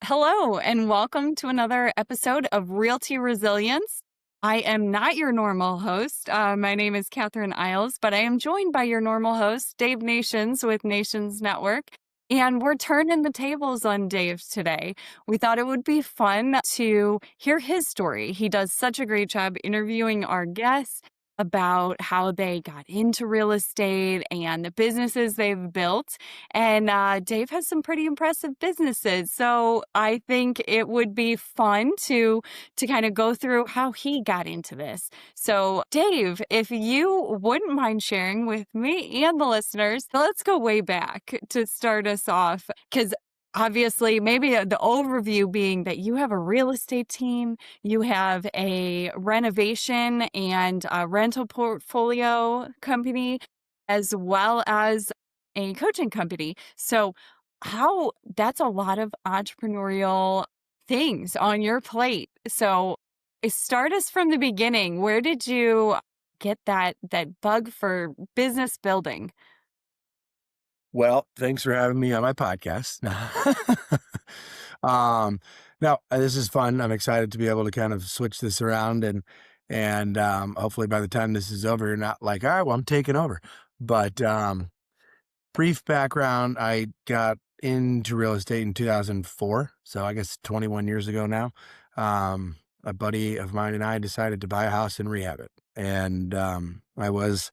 Hello, and welcome to another episode of Realty Resilience. I am not your normal host. My name is Catherine Isles, but I am joined by your normal host, Dave Nations with Nations Network. And we're turning the tables on Dave today. We thought it would be fun to hear his story. He does such a great job interviewing our guests about how they got into real estate and the businesses they've built. And Dave has some pretty impressive businesses. So I think it would be fun to kind of go through how he got into this. So Dave, if you wouldn't mind sharing with me and the listeners, let's go way back to start us off. Because obviously, maybe the overview being that you have a real estate team, you have a renovation and a rental portfolio company, as well as a coaching company. So how that's a lot of entrepreneurial things on your plate. So start us from the beginning. Where did you get that bug for business building? Well, thanks for having me on my podcast. um, no, this is fun. I'm excited to be able to kind of switch this around and hopefully by the time this is over, you're not like, all right, well, I'm taking over. But brief background, I got into real estate in 2004, so I guess 21 years ago now. A buddy of mine and I decided to buy a house and rehab it, and I was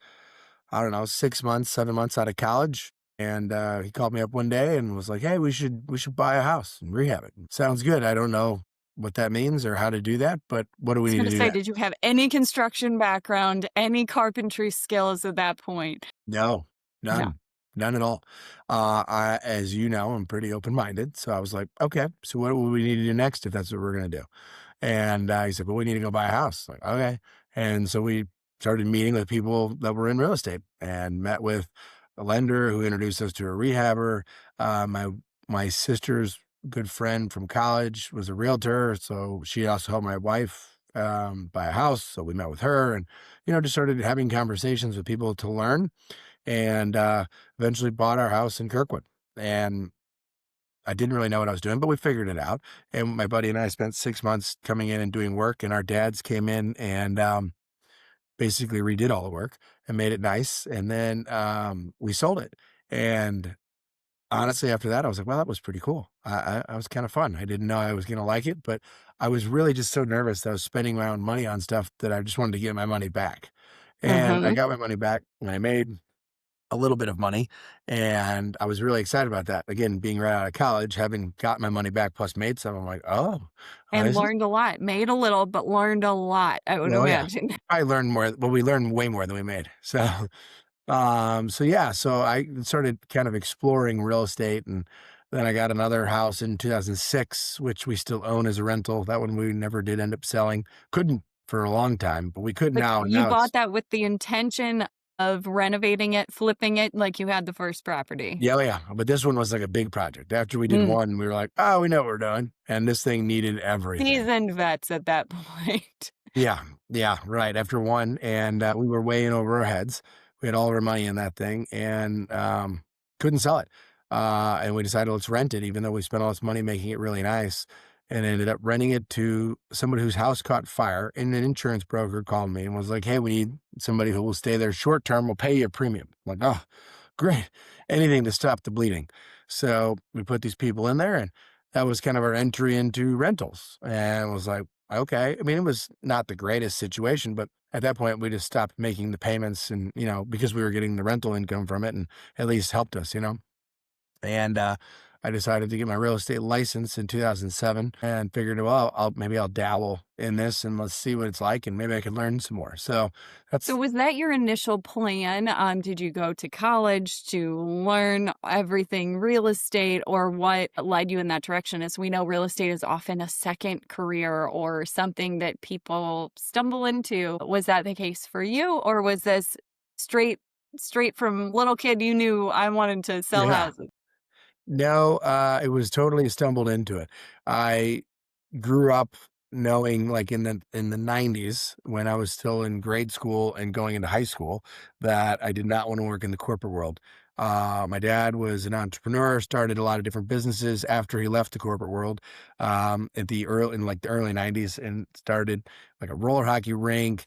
I don't know, 6 months, 7 months out of college. And he called me up one day and was like, "Hey, we should buy a house and rehab it." Sounds good. I don't know what that means or how to do that, but what do I we was need going to to do say, next? did you have any construction background, any carpentry skills at that point? No, No. none, none at all. As you know, I'm pretty open-minded. So I was like, okay, so what do we need to do next if that's what we're going to do? And he said, well, we need to go buy a house. Like, okay. And so we started meeting with people that were in real estate and met with a lender who introduced us to a rehabber. My sister's good friend from college was a realtor. So she also helped my wife buy a house. So we met with her and, just started having conversations with people to learn and eventually bought our house in Kirkwood. And I didn't really know what I was doing, but we figured it out. And my buddy and I spent 6 months coming in and doing work, and our dads came in and basically redid all the work and made it nice. And then we sold it. And honestly, after that, I was like, well, that was pretty cool. I was kind of fun. I didn't know I was going to like it, but I was really just so nervous that I was spending my own money on stuff that I just wanted to get my money back. And I Hmm. got my money back and I made a little bit of money, and I was really excited about that. Again, being right out of college, having got my money back plus made some, I'm like, "Oh, And this is." learned a lot, made a little, but learned a lot, I would Oh, yeah. imagine. I learned more well, we learned way more than we made. So, yeah, so I started kind of exploring real estate, and then I got another house in 2006, which we still own as a rental. That one we never did end up selling. Couldn't for a long time, but we could But now, and you now bought it's. that with the intention of renovating it, flipping it like you had the first property. Yeah, oh, yeah, but this one was like a big project. After we did Mm. one, we were like, "Oh, we know what we're doing," and this thing needed everything. Seasoned vets at that point. Yeah, yeah, right, after one, and, we were way in over our heads. We had all of our money in that thing and, couldn't sell it, and we decided, "Let's rent it," even though we spent all this money making it really nice, and ended up renting it to somebody whose house caught fire, and an insurance broker called me and was like, "Hey, we need somebody who will stay there short term, we'll pay you a premium." I'm like, "Oh, great. Anything to stop the bleeding." So, we put these people in there, and that was kind of our entry into rentals, and it was like, okay. I mean, it was not the greatest situation, but at that point, we just stopped making the payments and, because we were getting the rental income from it and at least helped us. And I decided to get my real estate license in 2007 and figured, well, maybe I'll dabble in this and let's see what it's like and maybe I can learn some more. So So that's, was that your initial plan? Did you go to college to learn everything real estate, or what led you in that direction? As we know, real estate is often a second career or something that people stumble into. Was that the case for you, or was this straight straight from little kid you knew I wanted to sell yeah. houses? No, it was totally stumbled into it. I grew up knowing like in the 90s when I was still in grade school and going into high school that I did not want to work in the corporate world. My dad was an entrepreneur, started a lot of different businesses after he left the corporate world at the early in like the early 90s and started like a roller hockey rink.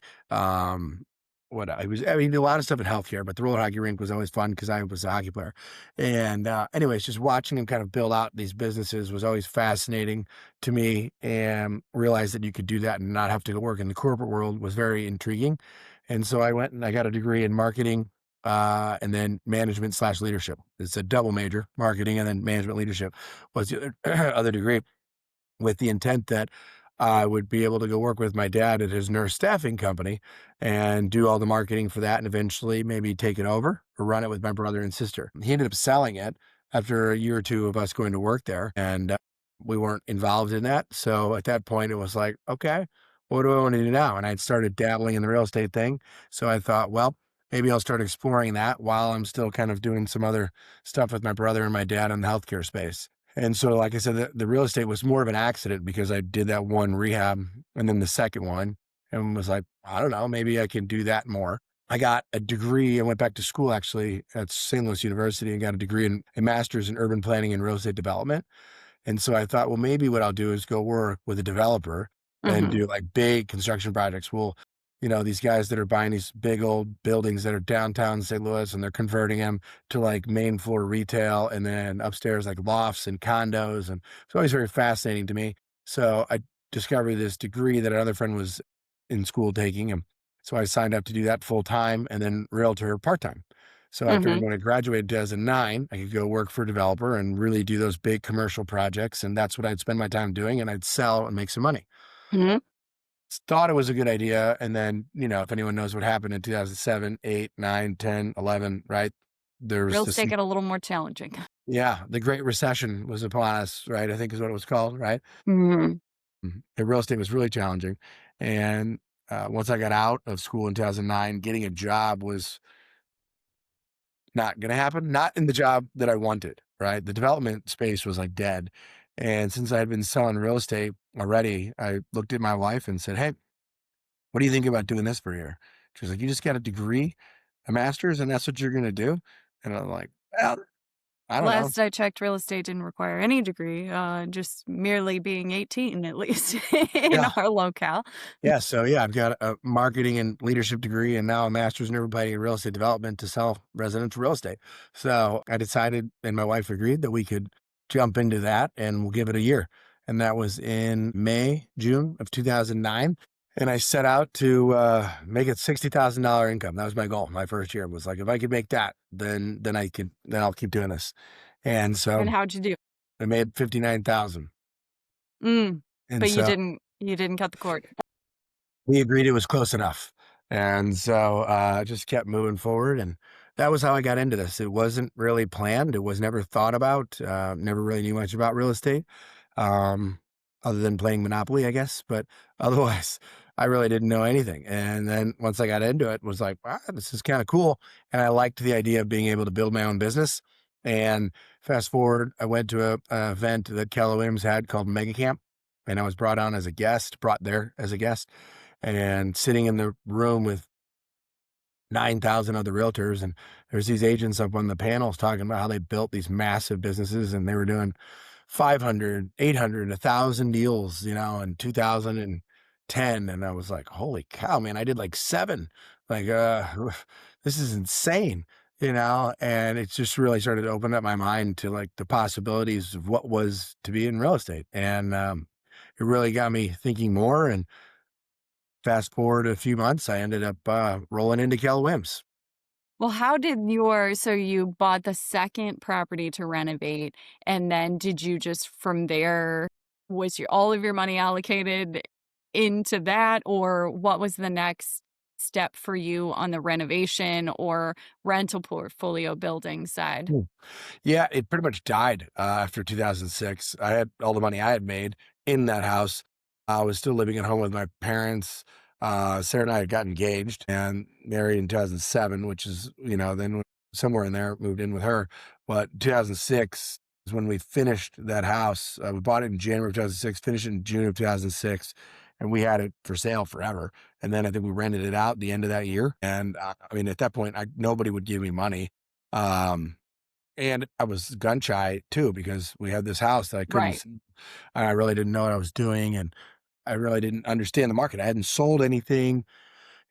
What I was, I mean, a lot of stuff in healthcare, but the roller hockey rink was always fun because I was a hockey player. And anyways, just watching him kind of build out these businesses was always fascinating to me, and realized that you could do that and not have to go work in the corporate world was very intriguing. And so I went and I got a degree in marketing and then management slash leadership. It's a double major, marketing and then management leadership was the other, other degree, with the intent that I would be able to go work with my dad at his nurse staffing company and do all the marketing for that and eventually maybe take it over or run it with my brother and sister. He ended up selling it after a year or two of us going to work there, and we weren't involved in that. So at that point, it was like, okay, what do I want to do now? And I'd started dabbling in the real estate thing. So I thought, well, maybe I'll start exploring that while I'm still kind of doing some other stuff with my brother and my dad in the healthcare space. And so, like I said, the real estate was more of an accident because I did that one rehab and then the second one and was like, I don't know, maybe I can do that more. I got a degree. I went back to school actually at St. Louis University and got a degree in a master's in urban planning and real estate development. And so I thought, well, maybe what I'll do is go work with a developer and Hmm. do like big construction projects. Well, these guys that are buying these big old buildings that are downtown St. Louis and they're converting them to like main floor retail and then upstairs like lofts and condos. And it's always very fascinating to me. So I discovered this degree that another friend was in school taking. And so I signed up to do that full time and then realtor part time. So I figured Hmm. when I graduated in 2009, I could go work for a developer and really do those big commercial projects. And that's what I'd spend my time doing. And I'd sell and make some money. Hmm. Thought it was a good idea. And then, if anyone knows what happened in 2007, 8, 9, 10, 11, right? There was Real this, estate get a little more challenging. yeah, the Great Recession was upon us, right? I think is what it was called, right? Hmm. The real estate was really challenging. And once I got out of school in 2009, getting a job was not gonna happen, not in the job that I wanted, right? The development space was, like, dead, and since I had been selling real estate already, I looked at my wife and said, "Hey, what do you think about doing this for a year?" She was like, "You just got a degree, a master's, and that's what you're gonna do?" And I'm like, "Well, I don't know." Last I checked, real estate didn't require any degree, just merely being 18, at least in Yeah. our locale. Yeah, so yeah, I've got a marketing and leadership degree and now a master's in urban planning and real estate development to sell residential real estate. So I decided, and my wife agreed that we could jump into that and we'll give it a year. And that was in May, June of 2009. And I set out to make it $60,000 income. That was my goal. My first year was like, if I could make that, then I'll keep doing this. And so And how'd you do? I made 59,000. Mm, And but you so didn't cut the cord. we agreed it was close enough. And so, just kept moving forward, and that was how I got into this. It wasn't really planned. It was never thought about, never really knew much about real estate, um, other than playing Monopoly, I guess, but otherwise, I really didn't know anything. And then once I got into it, was like, "Wow, this is kinda cool," and I liked the idea of being able to build my own business. And fast forward, I went to a event that Keller Williams had called Mega Camp, and I was brought there as a guest, and sitting in the room with 9,000 other realtors. And there's these agents up on the panels talking about how they built these massive businesses and they were doing 500, 800, 1,000 deals, in 2010. And I was like, holy cow, man, I did like seven. Like, this is insane, and it just really started to open up my mind to like the possibilities of what was to be in real estate. And it really got me thinking more. And fast forward a few months, I ended up, rolling into Keller Williams. Well, how did your so you bought the second property to renovate, and then did you just from there was your all of your money allocated into that, or what was the next step for you on the renovation or rental portfolio building side? Hmm. Yeah, it pretty much died, after 2006. I had all the money I had made in that house. I was still living at home with my parents. Sarah and I had got engaged and married in 2007, which is, then somewhere in there, moved in with her. But 2006 is when we finished that house. We bought it in January of 2006, finished it in June of 2006, and we had it for sale forever. And then I think we rented it out the end of that year. And I mean, at that point, nobody would give me money. Um, and I was gun shy too because we had this house that I couldn't Right. see. And I really didn't know what I was doing, and I really didn't understand the market. I hadn't sold anything.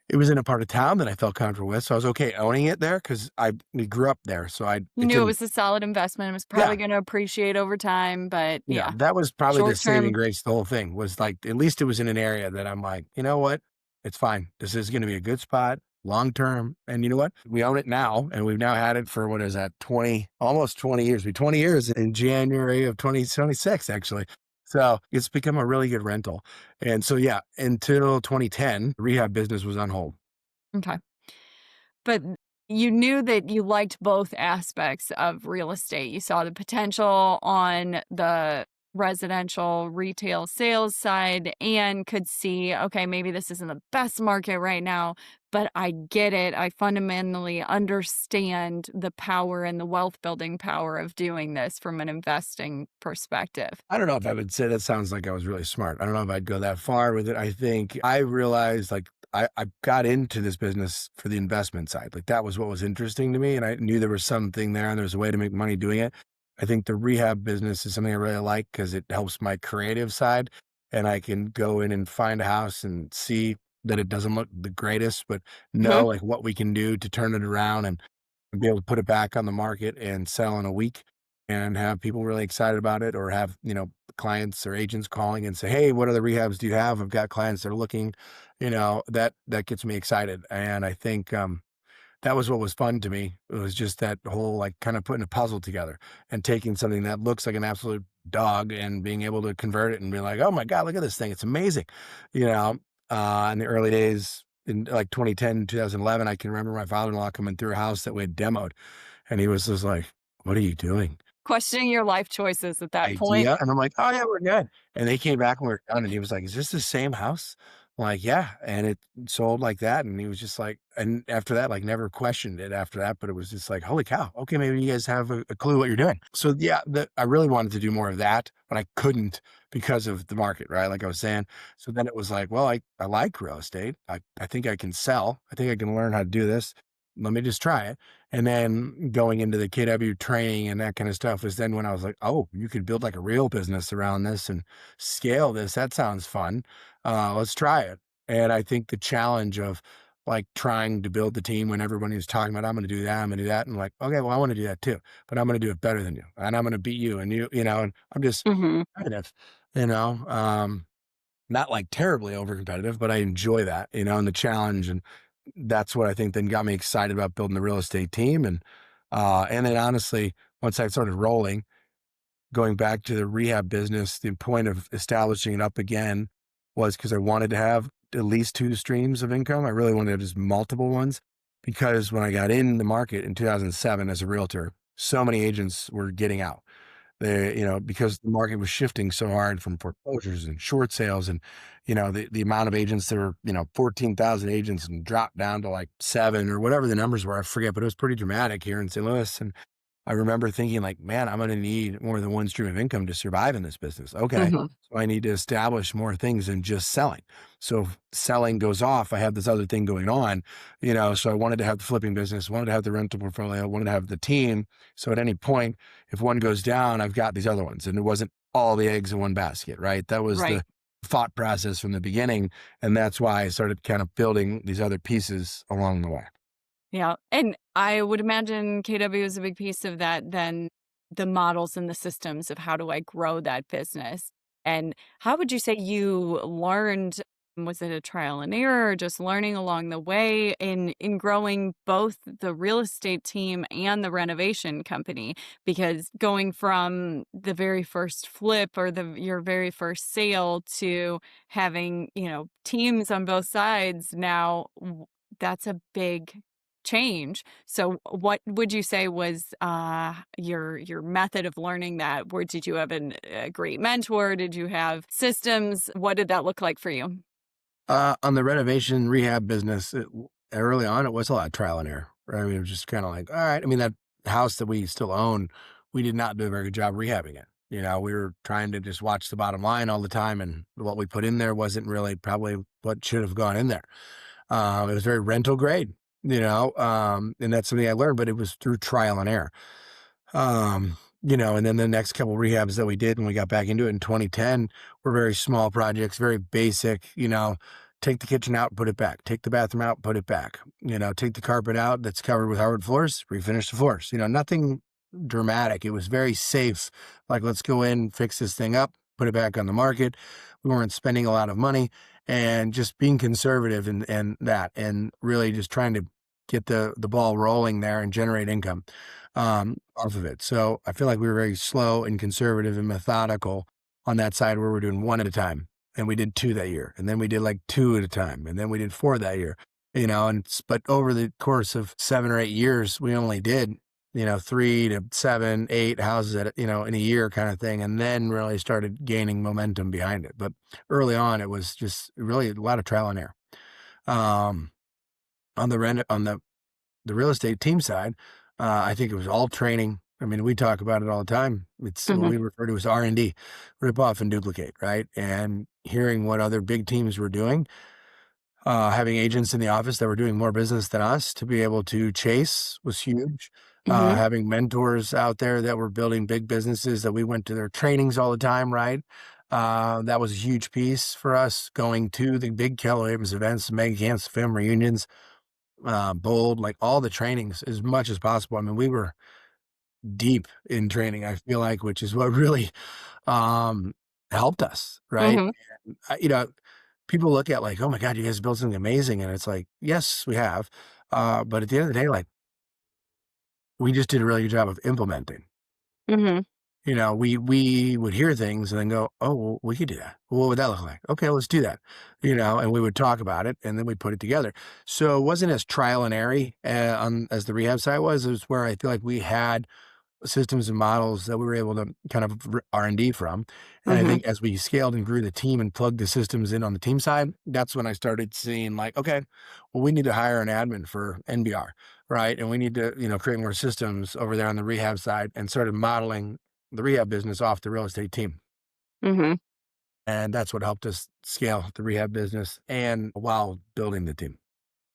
It was in a part of town that I felt comfortable with, so I was okay owning it there because we grew up there, so I You it knew it didn't. was a solid investment. It was Yeah, probably gonna appreciate over time, but yeah, yeah, that was probably the short saving term. grace, the whole thing was, like, at least it was in an area that I'm like, "You know what? It's fine. This is gonna be a good spot long term," and you know what? We own it now, and we've now had it for, what is that, 20, almost 20 years. Be 20 years in January of 2026, actually. So, it's become a really good rental, and so, yeah, until 2010, the rehab business was on hold. Okay. But you knew that you liked both aspects of real estate. You saw the potential on the residential retail sales side and could see, okay, maybe this isn't the best market right now, but I get it. I fundamentally understand the power and the wealth building power of doing this from an investing perspective. I don't know if I would say that sounds like I was really smart. I don't know if I'd go that far with it. I think I realized like I got into this business for the investment side. Like that was what was interesting to me. And I knew there was something there and there was a way to make money doing it. I think the rehab business is something I really like because it helps my creative side. And I can go in and find a house and see that it doesn't look the greatest, but know Mhm. like what we can do to turn it around and be able to put it back on the market and sell in a week and have people really excited about it or have, clients or agents calling and say, "Hey, what other rehabs do you have? I've got clients that are looking," that gets me excited. And I think, that was what was fun to me. It was just that whole, like, kind of putting a puzzle together and taking something that looks like an absolute dog and being able to convert it and be like, "Oh my god, look at this thing. It's amazing." You know, in the early days in, like, 2010, 2011, I can remember my father-in-law coming through a house that we had demoed, and he was just like, "What are you doing?" Questioning your life choices at that point. Idea, and I'm like, "Oh, yeah, we're good." And they came back when we were done, and he was like, "Is this the same house?" I'm like, "Yeah," and it sold like that, and he was just like and after that, like, never questioned it after that, but it was just like, "Holy cow, okay, maybe you guys have a clue what you're doing." So, yeah, I really wanted to do more of that, but I couldn't because of the market, right, like I was saying. So then it was like, "Well, I like real estate. I think I can sell. I think I can learn how to do this. Let me just try it." And then going into the KW training and that kind of stuff is then when I was like, "Oh, you could build like a real business around this and scale this. That sounds fun. Let's try it." And I think the challenge of like trying to build the team when everybody was talking about, "I'm going to do that, I'm going to do that," and like, "Okay, well, I want to do that too, but I'm going to do it better than you, and I'm going to beat you, and and I'm just Mhm. competitive, you know." Not like terribly over competitive, but I enjoy that, and the challenge. And that's what I think then got me excited about building the real estate team. And then honestly, once I started rolling, going back to the rehab business, the point of establishing it up again was because I wanted to have at least two streams of income. I really wanted to have just multiple ones because when I got in the market in 2007 as a realtor, so many agents were getting out. Because the market was shifting so hard from foreclosures and short sales and, the amount of agents that were, 14,000 agents and dropped down to like 7 or whatever the numbers were, I forget, but it was pretty dramatic here in St. Louis. And I remember thinking like, man, I'm going to need more than one stream of income to survive in this business. Okay. Mhm. So I need to establish more things than just selling. So if selling goes off, I have this other thing going on, so I wanted to have the flipping business, wanted to have the rental portfolio, wanted to have the team. So at any point, if one goes down, I've got these other ones. And it wasn't all the eggs in one basket, right? That was Right. the thought process from the beginning. And that's why I started kind of building these other pieces along the way. Yeah, and I would imagine KW is a big piece of that then the models and the systems of how do I grow that business? And how would you say you learned was it a trial and error or just learning along the way in growing both the real estate team and the renovation company? Because going from the very first flip or the your very first sale to having, teams on both sides now that's a big change. So what would you say was, your method of learning that? Where did you have a great mentor? Did you have systems? What did that look like for you? On the renovation rehab business, early on, it was a lot of trial and error, right? I mean, it was just kind of like, all right. I mean, that house that we still own, we did not do a very good job rehabbing it. You know, we were trying to just watch the bottom line all the time, and what we put in there wasn't really probably what should have gone in there. It was very rental grade, and that's something I learned, but it was through trial and error. And then the next couple rehabs that we did when we got back into it in 2010 were very small projects, very basic, take the kitchen out, put it back, take the bathroom out, put it back, take the carpet out that's covered with hardwood floors, refinish the floors, nothing dramatic. It was very safe. Like, let's go in, fix this thing up, put it back on the market. We weren't spending a lot of money and just being conservative and really just trying to get the ball rolling there and generate income off of it. So I feel like we were very slow and conservative and methodical on that side where we're doing one at a time. And we did two that year. And then we did like two at a time. And then we did four that year, but over the course of 7 or 8 years, we only did, 3 to 7, 8 houses in a year kind of thing. And then really started gaining momentum behind it. But early on, it was just really a lot of trial and error. On the real estate team side, I think it was all training. I mean, we talk about it all the time. It's what Mhm. we refer to as R&D, rip off and duplicate, right? And hearing what other big teams were doing, having agents in the office that were doing more business than us to be able to chase was huge. Mhm. Having mentors out there that were building big businesses that we went to their trainings all the time, right? That was a huge piece for us going to the big Keller Williams events, mega camps, film reunions, bold, like all the trainings as much as possible. I mean, we were deep in training, I feel like, which is what really, um, helped us, right? Mhm. And, people look at like, "Oh my god, you guys built something amazing," and it's like, "Yes, we have," but at the end of the day, like, we just did a really good job of implementing. Mhm. We would hear things and then go, "Oh, well, we could do that. What would that look like? Okay, let's do that." And we would talk about it, and then we put it together. So it wasn't as trial and error, as the rehab side was. It was where I feel like we had systems and models that we were able to kind of R&D from. And I Mhm. think as we scaled and grew the team and plugged the systems in on the team side, that's when I started seeing like, okay, well, we need to hire an admin for NBR, right? And we need to, create more systems over there on the rehab side, and started modeling the rehab business off the real estate team. Mhm. And that's what helped us scale the rehab business and while building the team.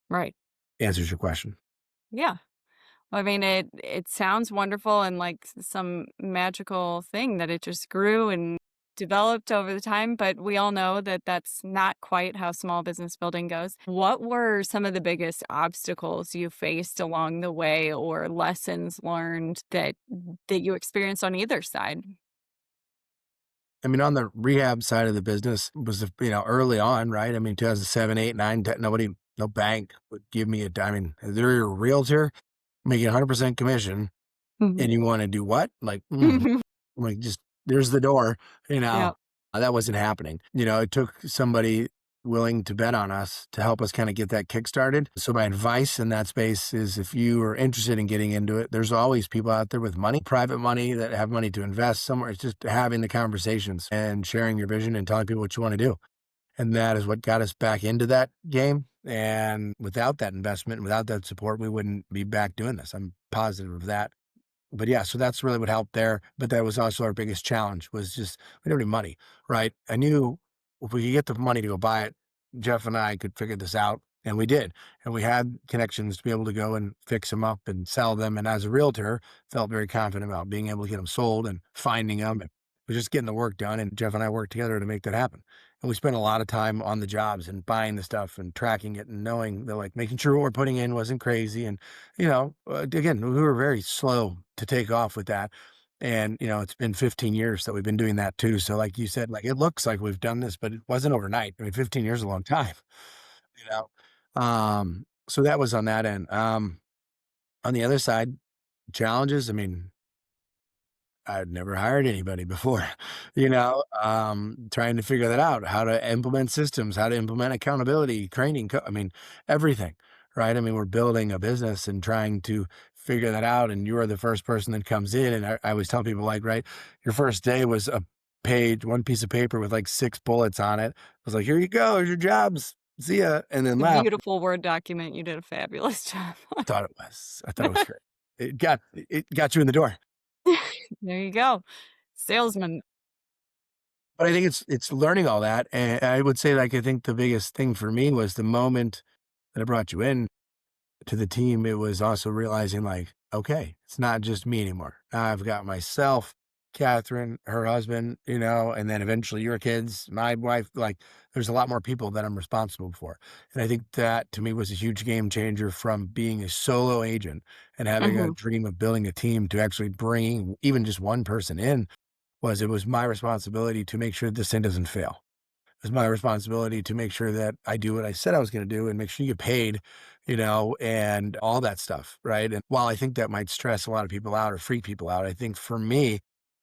Right. Answers your question. Yeah. Well, I mean, it sounds wonderful and like some magical thing that it just grew and developed over the time, but we all know that that's not quite how small business building goes. What were some of the biggest obstacles you faced along the way or lessons learned that you experienced on either side? I mean, on the rehab side of the business was, early on, right? I mean, 2007, 8, 9, 10, no bank would give me I mean, if they're a realtor making 100% commission Mhm. and you want to do what? Like, like just there's the door, you Yeah. know, that wasn't happening. It took somebody willing to bet on us to help us kind of get that kick started. So my advice in that space is if you are interested in getting into it, there's always people out there with money, private money that have money to invest somewhere. It's just having the conversations and sharing your vision and telling people what you want to do. And that is what got us back into that game. And without that investment, without that support, we wouldn't be back doing this. I'm positive of that. But yeah, so that's really what helped there. But that was also our biggest challenge was just we don't have any money, right? I knew if we could get the money to go buy it, Jeff and I could figure this out. And we did. And we had connections to be able to go and fix them up and sell them. And as a realtor, felt very confident about being able to get them sold and finding them. And was just getting the work done. And Jeff and I worked together to make that happen. And we spent a lot of time on the jobs and buying the stuff and tracking it and knowing that, like, making sure what we're putting in wasn't crazy. And again, we were very slow to take off with that. And, it's been 15 years that we've been doing that too. So like you said, like it looks like we've done this, but it wasn't overnight. I mean, 15 years is a long time, you know. So that was on that end. On the other side, challenges, I mean, I'd never hired anybody before, trying to figure that out, how to implement systems, how to implement accountability, training, I mean, everything, right? I mean, we're building a business and trying to figure that out. And you are the first person that comes in. And I always tell people, like, right, your first day was one piece of paper with like 6 bullets on it. I was like, here you go, here's your jobs. See ya. And then The left. beautiful Word document, you did a fabulous job. I thought it was great. It got you in the door. There you go. Salesman. But I think it's learning all that, and I would say, like, I think the biggest thing for me was the moment that I brought you in to the team, it was also realizing like, okay, it's not just me anymore. Now I've got myself, Catherine, her husband, and then eventually your kids, my wife. Like, there's a lot more people that I'm responsible for. And I think that to me was a huge game changer from being a solo agent and having a Mhm. dream of building a team to actually bringing even just one person in was it was my responsibility to make sure this thing doesn't fail. It's my responsibility to make sure that I do what I said I was gonna do and make sure you get paid, and all that stuff, right? And while I think that might stress a lot of people out or freak people out, I think for me,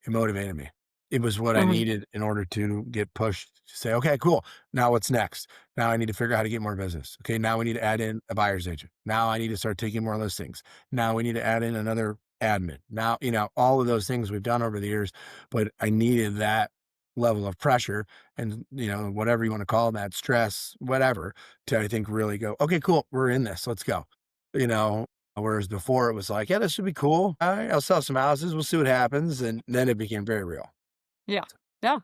it motivated me. It was what I Mhm. needed in order to get pushed to say, "Okay, cool. Now what's next? Now I need to figure out how to get more business. Okay, now we need to add in a buyer's agent. Now I need to start taking more listings. Now we need to add in another admin." Now, all of those things we've done over the years, but I needed that level of pressure and whatever you want to call that, stress, whatever, to I think really go, okay, cool, we're in this, let's go. you know Whereas before it was like, yeah, this should be cool, all right, I'll sell some houses, we'll see what happens, and then it became very real. Yeah. Yeah.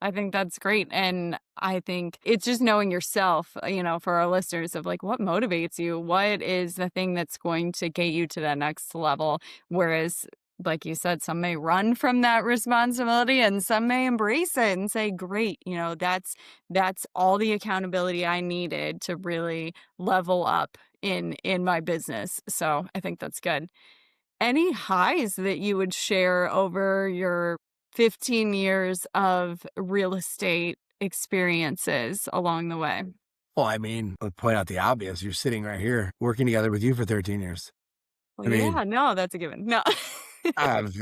I think that's great. And I think it's just knowing yourself, for our listeners of like what motivates you, what is the thing that's going to get you to that next level. Whereas, like you said, some may run from that responsibility and some may embrace it and say, great, that's all the accountability I needed to really level up in my business. So I think that's good. Any highs that you would share over your 15 years of real estate experiences along the way? Well, I mean, let's point out the obvious. You're sitting right here working together with you for 13 years. Well, I mean, yeah, no, that's a given. No. I I was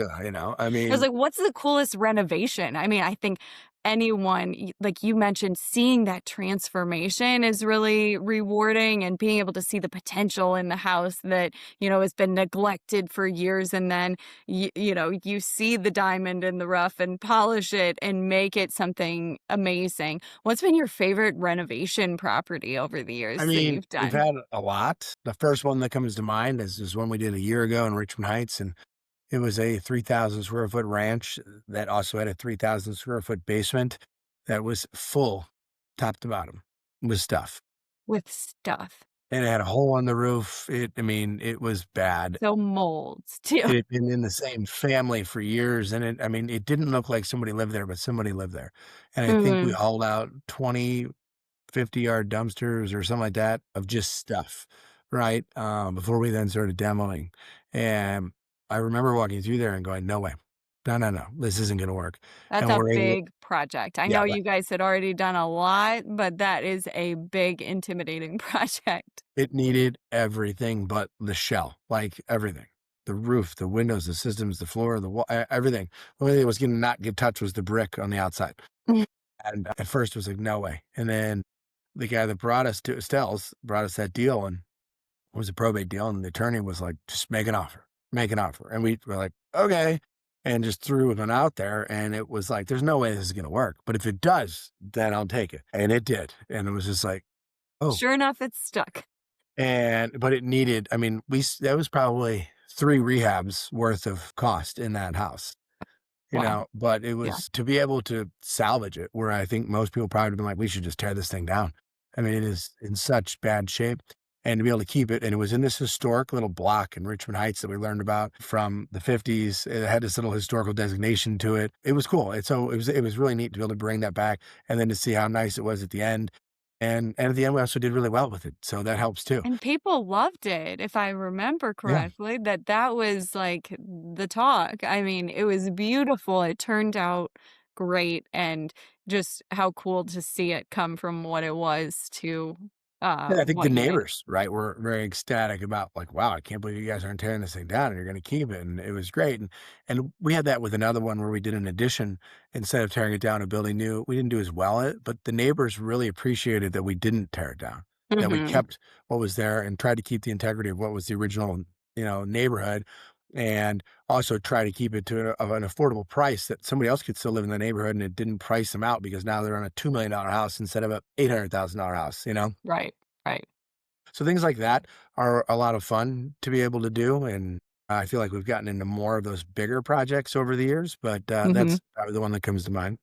mean, like, "What's the coolest renovation?" I mean, I think anyone like you mentioned, seeing that transformation is really rewarding and being able to see the potential in the house that, has been neglected for years, and then you see the diamond in the rough and polish it and make it something amazing. What's been your favorite renovation property over the I years that mean, you've we've done? had a lot. The first one that comes to mind is one we did a year ago in Richmond Heights, and it was a 3,000 square foot ranch that also had a 3,000 square foot basement that was full, top to bottom, with stuff. With stuff. And it had a hole on the roof. I mean, it was bad. So molds too. It had been in the same family for years, and I mean, it didn't look like somebody lived there, but somebody lived there. And I think we Mhm. hauled out 20, 50-yard dumpsters or something like that of just stuff, right? Before we then started demoing. And I remember walking through there and going, no way. No, no, no, this isn't going to work. That's And a we're able, big project. I yeah, know right. you guys had already done a lot, but that is a big, intimidating project. It needed everything but the shell, like everything. The roof, the windows, the systems, the floor, the wall, everything. The only thing that was going to not get touched was the brick on the outside. And at first it was like, no way. And then the guy that brought us to Stell's brought us that deal, and it was a probate deal, and the attorney was like, "Just make an offer, make an offer." And we were like, "Okay," and just threw one out there, and it was like, "There's no way this is gonna work, but if it does, then I'll take it." And it did, and it was just like, "Oh." Sure enough, it's stuck. But it needed, I mean, that was probably 3 rehabs worth of cost in that house. Wow. But it Yeah. was to be able to salvage it, where I think most people probably have been like, "We should just tear this thing down." I mean, it is in such bad shape, and to be able to keep it, and it was in this historic little block in Richmond Heights that we learned about from the '50s. It had this little historical designation to it. It was cool. It was really neat to be able to bring that back, and then to see how nice it was at the end. And at the end, we also did really well with it, so that helps too. And people loved it, if I remember Yeah. correctly, that was like the talk. I mean, it was beautiful. It turned out great, and just how cool to see it come from what it was to Yeah, I think the what you made. neighbors, right, were very ecstatic about like, "Wow, I can't believe you guys aren't tearing this thing down and you're gonna keep it," and it was great, and we had that with another one where we did an addition instead of tearing it down and building new. We didn't do as well at it, but the neighbors really appreciated that we didn't tear it down, that we Mhm. kept what was there and tried to keep the integrity of what was the original, neighborhood, and also try to keep it to of an affordable price that somebody else could still live in the neighborhood, and it didn't price them out because now they're on a $2 million house instead of a $800,000 house. Right, right. So things like that are a lot of fun to be able to do, and I feel like we've gotten into more of those bigger projects over the years, but Hmm. that's probably the one that comes to mind.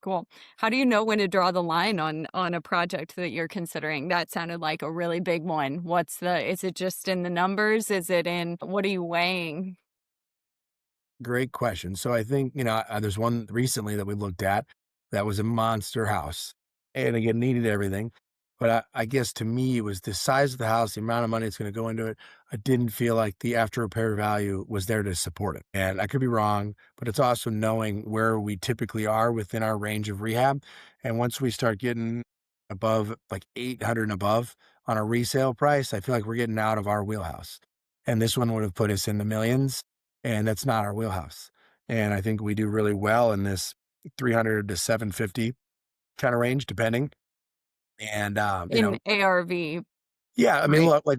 Cool. How do you know when to draw the line on a project that you're considering? That sounded like a really big one. Is it just in the numbers? Is it in what are you weighing? Great question. So I think, there's one recently that we looked at that was a monster house. And again, needed everything. But I guess to me, it was the size of the house, the amount of money it's going to go into it. I didn't feel like the after repair value was there to support it. And I could be wrong, but it's also knowing where we typically are within our range of rehab. And once we start getting above like 800 and above on a resale price, I feel like we're getting out of our wheelhouse. And this one would have put us in the millions, and that's not our wheelhouse. And I think we do really well in this 300 to 750 kind of range, depending. And, In ARV, yeah, I mean, right? look, like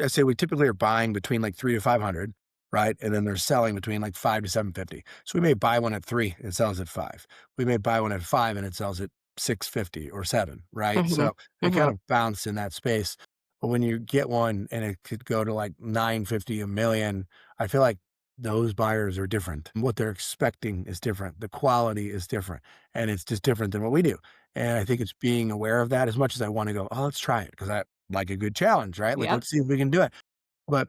I say we typically are buying between like 3 to 500, right? And then they're selling between like 5 to 750. So we may buy one at 3 and it sells at 5. We may buy one at 5 and it sells at 650 or 7, right? Mhm, So they kind mhm. of bounce in that space. But when you get one and it could go to like 950, a million, I feel like those buyers are different. What they're expecting is different. The quality is different. And it's just different than what we do. And I think it's being aware of that as much as I want to go, oh, let's try it because I like a good challenge, right? Like, Yep, let's see if we can do it. But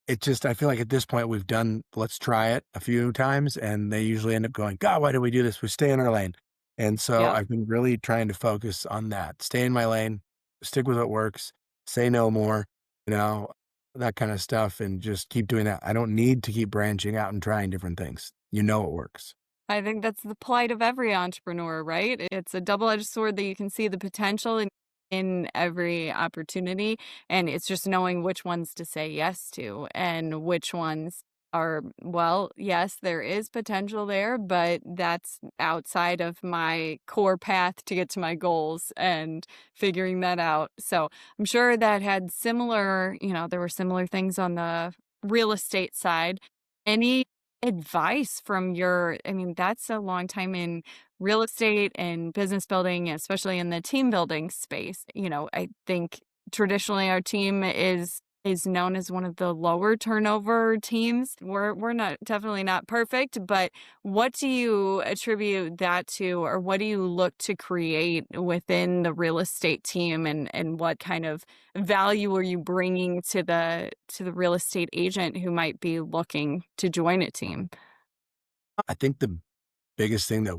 it just, I feel like at this point we've done, let's try it a few times and they usually end up going, God, why did we do this? We stay in our lane. And so yep. I've been really trying to focus on that, stay in my lane, stick with what works, say no more, you know, that kind of stuff and just keep doing that. I don't need to keep branching out and trying different things. You know, it works. I think that's the plight of every entrepreneur, right? It's a double-edged sword that you can see the potential in every opportunity, and it's just knowing which ones to say yes to and which ones are, well, yes, there is potential there, but that's outside of my core path to get to my goals and figuring that out. So, I'm sure that had there were similar things on the real estate side. Any advice from that's a long time in real estate and business building, especially in the team building space. I think traditionally our team is known as one of the lower turnover teams. We're not definitely not perfect, but what do you attribute that to, or what do you look to create within the real estate team, and what kind of value are you bringing to the real estate agent who might be looking to join a team? I think the biggest thing that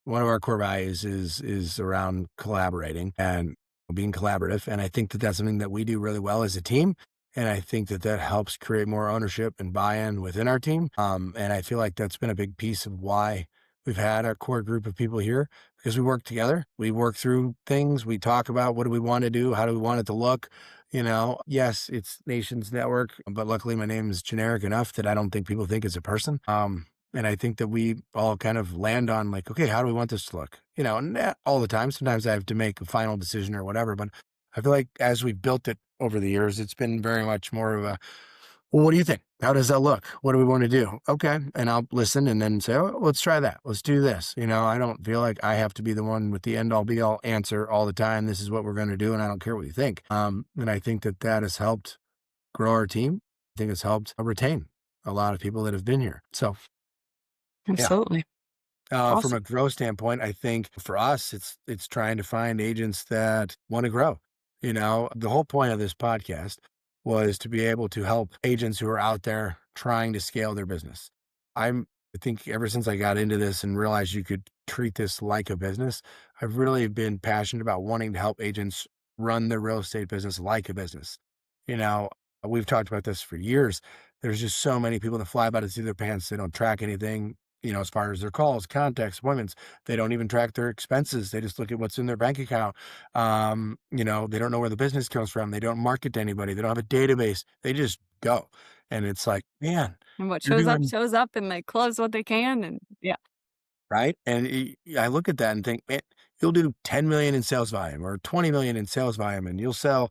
one of our core values is around collaborating and being collaborative, and I think that that's something that we do really well as a team, and I think that that helps create more ownership and buy-in within our team, and I feel like that's been a big piece of why we've had our core group of people here, because we work together, we work through things, we talk about what do we wanna do, how do we want it to look, Yes, it's Nations Network, but luckily my name is generic enough that I don't think people think it's a person, and I think that we all kind of land on like, okay, how do we want this to look? Not all the time. Sometimes I have to make a final decision or whatever, but I feel like as we've built it over the years, it's been very much more of a, well, what do you think? How does that look? What do we want to do? Okay. And I'll listen and then say, oh, let's try that. Let's do this. I don't feel like I have to be the one with the end all be all answer all the time. This is what we're going to do. And I don't care what you think. And I think that that has helped grow our team. I think it's helped retain a lot of people that have been here. So, yeah. Absolutely. From Awesome. a growth standpoint, I think for us, it's trying to find agents that want to grow. The whole point of this podcast was to be able to help agents who are out there trying to scale their business. I think ever since I got into this and realized you could treat this like a business, I've really been passionate about wanting to help agents run their real estate business like a business. You know, we've talked about this for years. There's just so many people that fly by the seat of their pants. They don't track anything as far as their calls, contacts, appointments. They don't even track their expenses. They just look at what's in their bank account. They don't know where the business comes from. They don't market to anybody. They don't have a database. They just go. And it's like, man, And what you're doing shows up, and they close what they can, and yeah. right. And I look at that and think, man, you'll do 10 million in sales volume or 20 million in sales volume, and you'll sell,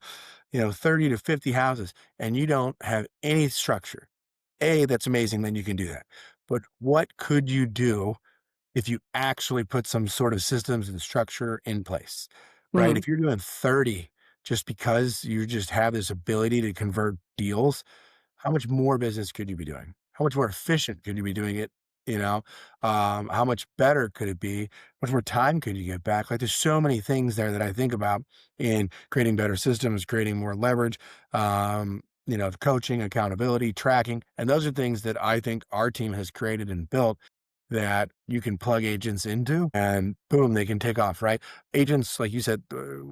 30 to 50 houses, and you don't have any structure. That's amazing. Then you can do that. But what could you do if you actually put some sort of systems and structure in place, right? Mm, If you're doing 30 just because you just have this ability to convert deals, how much more business could you be doing? How much more efficient could you be doing it? You know, how much better could it be? How much more time could you get back? Like, there's so many things there that I think about in creating better systems, creating more leverage, coaching, accountability, tracking. And those are things that I think our team has created and built that you can plug agents into and boom, they can take off, right? Agents, like you said,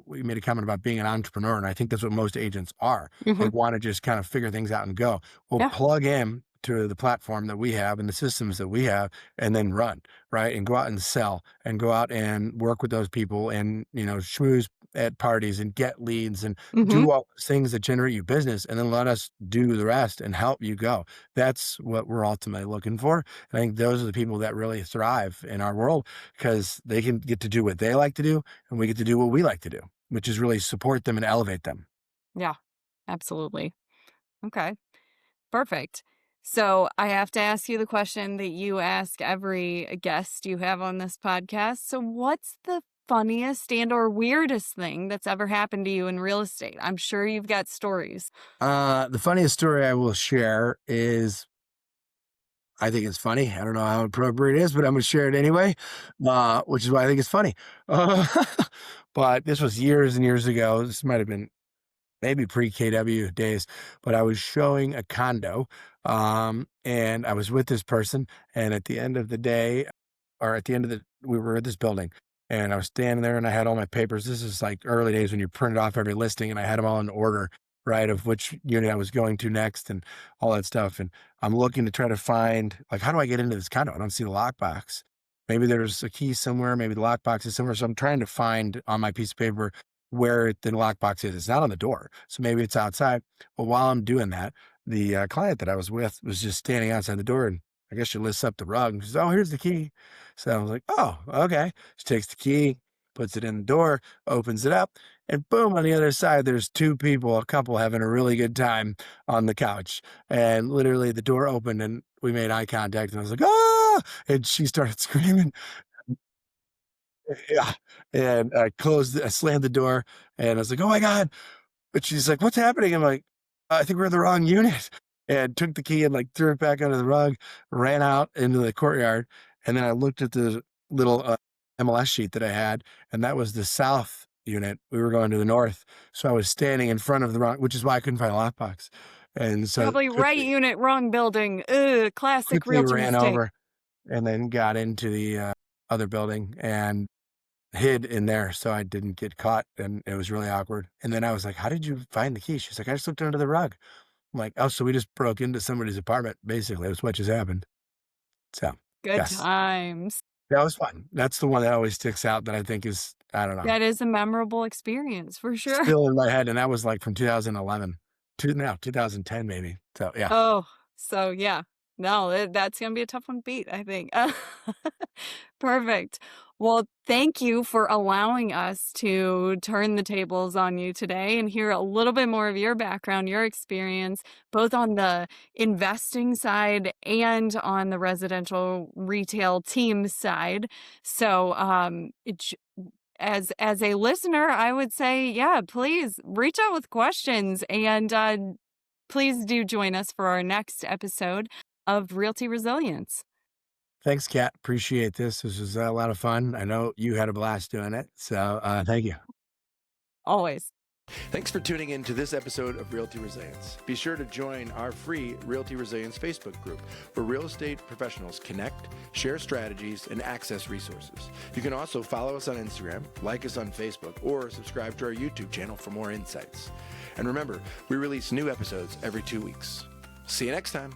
we made a comment about being an entrepreneur, and I think that's what most agents are. They Hmm. want to just kind of figure things out and go. Well, Yeah. plug in to the platform that we have and the systems that we have and then run, right? And go out and sell and go out and work with those people and, schmooze at parties and get leads and Hmm. do all those things that generate you business and then let us do the rest and help you go. That's what we're ultimately looking for. I think those are the people that really thrive in our world because they can get to do what they like to do, and we get to do what we like to do, which is really support them and elevate them. Yeah, absolutely. Okay. Perfect. So I have to ask you the question that you ask every guest you have on this podcast. So what's the funniest and or weirdest thing that's ever happened to you in real estate? I'm sure you've got stories. The funniest story I will share is I think it's funny. I don't know how appropriate it is, but I'm going to share it anyway, which is why I think it's funny. Uh, but this was years and years ago. This might have been maybe pre-KW days, but I was showing a condo, and I was with this person, and at the end of the day, or at the end of the we were at this building, and I was standing there, and I had all my papers. This is like early days when you printed off every listing, and I had them all in order, right, of which unit I was going to next and all that stuff, and I'm looking to try to find, like, how do I get into this condo? I don't see the lockbox. Maybe there's a key somewhere, maybe the lockbox is somewhere, so I'm trying to find on my piece of paper where the lockbox is. It's not on the door, so maybe it's outside. Well, while I'm doing that, the client that I was with was just standing outside the door, and I guess she lifts up the rug and says, "Oh, here's the key." So I was like, "Oh, okay." She takes the key, puts it in the door, opens it up, and boom, on the other side, there's two people, a couple having a really good time on the couch. And literally, the door opened, and we made eye contact, and I was like, "Ah!" And she started screaming. Yeah. And I slammed the door, and I was like, "Oh my god." But she's like, "What's happening?" I'm like, "I think we're in the wrong unit," and took the key and, like, threw it back under the rug, ran out into the courtyard, and then I looked at the little, MLS sheet that I had, and that was the south unit. We were going to the north, so I was standing in front of the wrong, which is why I couldn't find a lockbox, and so Probably right unit, wrong building. Ugh, classic quickly realtor ran mistake. over and then got into the, other building and hid in there so I didn't get caught, and it was really awkward. And then I was like, "How did you find the key?" She's like, "I just looked under the rug." I'm like, "Oh, so we just broke into somebody's apartment, basically. That's what just happened." So, Good yes, times. that was fun. That's the one that always sticks out that I think is, I don't know, That is a memorable experience for sure. still in my head, and that was, like, from 2011 to now, 2010 maybe. So, yeah. Oh, so yeah. No, that's gonna be a tough one to beat, I think. Perfect. Well, thank you for allowing us to turn the tables on you today and hear a little bit more of your background, your experience, both on the investing side and on the residential retail team side. So, as a listener, I would say, yeah, please reach out with questions and please do join us for our next episode of Realty Resilience. Thanks, Kat. Appreciate this. This was a lot of fun. I know you had a blast doing it, so, thank you. Always. Thanks for tuning in to this episode of Realty Resilience. Be sure to join our free Realty Resilience Facebook group where real estate professionals connect, share strategies, and access resources. You can also follow us on Instagram, like us on Facebook, or subscribe to our YouTube channel for more insights. And remember, we release new episodes every 2 weeks. See you next time.